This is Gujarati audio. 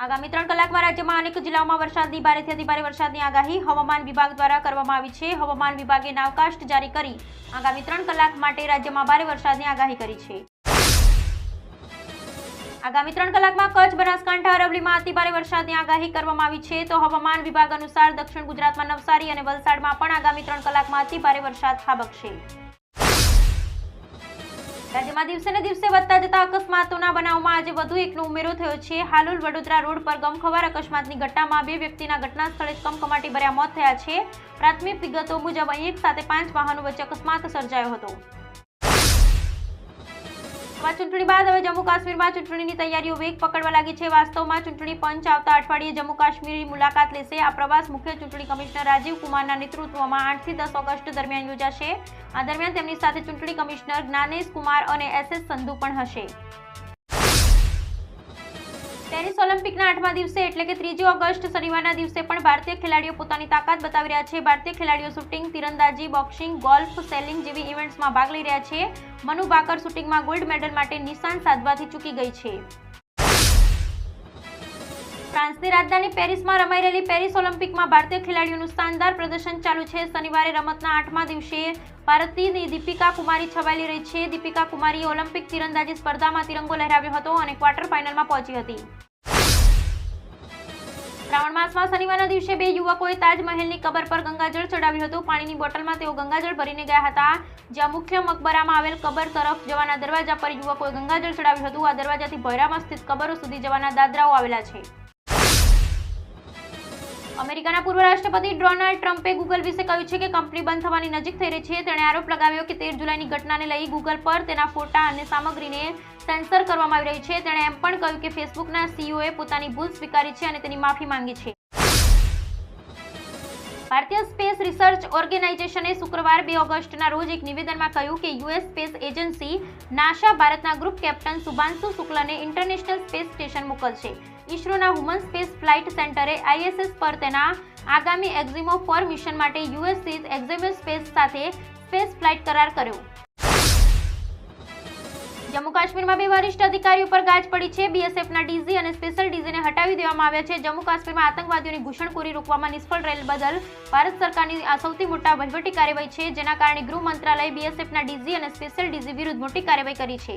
આગામી 3 કલાકમાં રાજ્યમાં અનેક જિલ્લાઓમાં વરસાદની ભારેથી અતિભારે વરસાદની આગાહી હવામાન વિભાગ દ્વારા કરવામાં આવી છે। હવામાન વિભાગે નાવકાસ્ટ જારી કરી આગામી 3 કલાક માટે રાજ્યમાં ભારે વરસાદની આગાહી કરી છે। આગામી 3 કલાકમાં કચ્છ, બનાસકાંઠા, અરવલ્લીમાં અતિભારે વરસાદની આગાહી કરવામાં આવી છે। તો હવામાન વિભાગ અનુસાર દક્ષિણ ગુજરાતમાં નવસારી અને વલસાડમાં પણ આગામી 3 કલાકમાં અતિભારે વરસાદ ખાબકશે। રાજ્યમાં દિવસે ને દિવસે વધતા જતા અકસ્માતોના બનાવમાં આજે વધુ એકનો ઉમેરો થયો છે। હાલોલ વડોદરા રોડ પર ગમખવાર અકસ્માતની ઘટનામાં 2 વ્યક્તિના ઘટના સ્થળે જ કમકમાટી ભર્યા મોત થયા છે। પ્રાથમિક વિગતો મુજબ અહીં એક સાથે 5 વાહનો વચ્ચે અકસ્માત સર્જાયો હતો। ચૂંટણી બાદ હવે જમ્મુ કાશ્મીરમાં ચૂંટણીની તૈયારીઓ વેગ પકડવા લાગી છે। વાસ્તવમાં ચૂંટણી પંચ આવતા અઠવાડિયે જમ્મુ કાશ્મીરની મુલાકાત લેશે। આ પ્રવાસ મુખ્ય ચૂંટણી કમિશનર રાજીવ કુમારના નેતૃત્વમાં 8 થી 10 ઓગસ્ટ દરમિયાન યોજાશે। આ દરમિયાન તેમની સાથે ચૂંટણી કમિશનર જ્ઞાનેશ કુમાર અને SS સંધુ પણ હશે। પેરિસ ઓલિમ્પિકના 8મા દિવસે એટલે કે 3 ઓગસ્ટ શનિવારના દિવસે પણ ભારતીય ખેલાડીઓ પોતાની તાકાત બતાવી રહ્યા છે। ભારતીય ખેલાડીઓ શૂટિંગ, તીરંદાજી, બોક્સિંગ, ગોલ્ફ, સેલિંગ જેવી ઇવેન્ટ્સમાં ભાગ લઈ રહ્યા છે। મનુ ભાકર શૂટિંગમાં ગોલ્ડ મેડલ માટે નિશાન સાધવાથી ચૂકી ગઈ છે। ફ્રાન્સની રાજધાની પેરિસમાં રમાઈ રહેલી પેરિસ ઓલિમ્પિકમાં ભારતીય ખેલાડીઓનું શાનદાર પ્રદર્શન ચાલુ છે। શનિવારે રમતના 8મા દિવસે ભારતની દીપિકા કુમારી છવાયેલી રહી છે। દીપિકા કુમારીએ ઓલિમ્પિક તીરંદાજી સ્પર્ધામાં તિરંગો લહેરાવ્યો હતો અને ક્વાર્ટર ફાઇનલમાં પહોંચી હતી। શ્રાવણ માસમાં શનિવારના દિવસે 2 યુવકોએ તાજમહેલની કબર પર ગંગાજળ ચડાવ્યું હતું। પાણીની બોટલમાં તેઓ ગંગાજળ ભરીને ગયા હતા। જ્યાં મુખ્ય મકબરામાં આવેલ કબર તરફ જવાના દરવાજા પર યુવકોએ ગંગાજળ ચડાવ્યું હતું। આ દરવાજાથી ભોયરામાં સ્થિત કબરો સુધી જવાના દાદરાઓ આવેલા છે। અમેરિકાના પૂર્વ રાષ્ટ્રપતિ ડોનાલ્ડ ટ્રમ્પે ગૂગલ વિશે કહ્યું છે કે કંપની બંધ થવાની નજીક થઈ રહી છે। તેણે આરોપ લગાવ્યો કે 13 જુલાઈની ઘટનાને લઈ ગૂગલ પર તેના ફોટા અને સામગ્રીને સેન્સર કરવામાં આવી રહી છે। તેણે એમ પણ કહ્યું કે ફેસબુકના CEOએ પોતાની ભૂલ સ્વીકારી છે અને તેની માફી માંગી છે। ભારતીય સ્પેસ રિસર્ચ ઓર્ગેનાઇઝેશને શુક્રવાર 2 ઓગસ્ટના રોજ એક નિવેદનમાં કહ્યું કે US સ્પેસ એજન્સી નાસા ભારતના ગ્રુપ કેપ્ટન શુભાંશુ શુક્લને ઇન્ટરનેશનલ સ્પેસ સ્ટેશન મોકલશે। ઇસરોના હ્યુમન સ્પેસ ફ્લાઇટ સેન્ટરે ISS પર તેના આગામી એક્ઝિમો 4 મિશન માટે US સ્થિત એક્ઝિમો સ્પેસ સાથે સ્પેસ ફ્લાઇટ કરાર કર્યો। જમ્મુ કાશ્મીરમાં 2 વરિષ્ઠ અધિકારીઓ પર ગાજ પડી છે। BSFના DG અને સ્પેશિયલ DGને હટાવી દેવામાં આવ્યા છે। જમ્મુ કાશ્મીરમાં આતંકવાદીઓની ઘૂસણખોરી રોકવામાં નિષ્ફળ રહેલ બદલ ભારત સરકારની આ સૌથી મોટા વહીવટી કાર્યવાહી છે, જેના કારણે ગૃહ મંત્રાલયે BSFના DG અને સ્પેશિયલ DG વિરુદ્ધ મોટી કાર્યવાહી કરી છે।